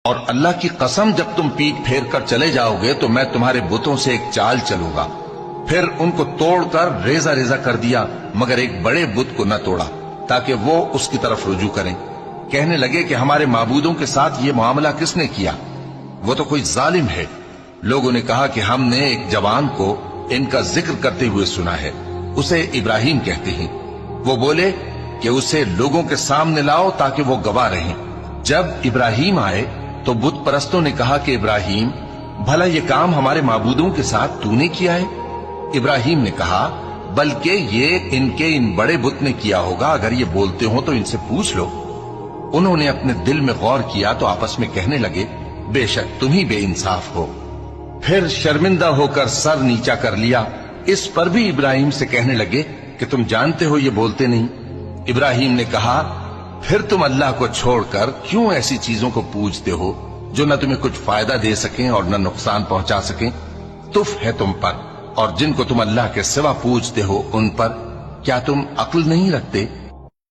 اور اللہ کی قسم جب تم پیٹ پھیر کر چلے جاؤ گے تو میں تمہارے بتوں سے ایک چال چلوں گا۔ پھر ان کو توڑ کر ریزہ ریزہ کر دیا، مگر ایک بڑے بت کو نہ توڑا تاکہ وہ اس کی طرف رجوع کریں۔ کہنے لگے کہ ہمارے معبودوں کے ساتھ یہ معاملہ کس نے کیا؟ وہ تو کوئی ظالم ہے۔ لوگوں نے کہا کہ ہم نے ایک جوان کو ان کا ذکر کرتے ہوئے سنا ہے، اسے ابراہیم کہتے ہیں۔ وہ بولے کہ اسے لوگوں کے سامنے لاؤ تاکہ وہ گواہ رہیں۔ جب ابراہیم آئے تو بت پرستوں نے کہا کہ ابراہیم، بھلا یہ کام ہمارے معبودوں کے ساتھ تو نے کیا ہے؟ ابراہیم نے کہا، بلکہ یہ ان بڑے بت نے کیا ہوگا، اگر یہ بولتے ہوں تو ان سے پوچھ لو۔ انہوں نے اپنے دل میں غور کیا تو آپس میں کہنے لگے، بے شک تم ہی بے انصاف ہو۔ پھر شرمندہ ہو کر سر نیچا کر لیا۔ اس پر بھی ابراہیم سے کہنے لگے کہ تم جانتے ہو یہ بولتے نہیں۔ ابراہیم نے کہا، پھر تم اللہ کو چھوڑ کر کیوں ایسی چیزوں کو پوجتے ہو جو نہ تمہیں کچھ فائدہ دے سکیں اور نہ نقصان پہنچا سکیں؟ تف ہے تم پر اور جن کو تم اللہ کے سوا پوجتے ہو ان پر، کیا تم عقل نہیں رکھتے؟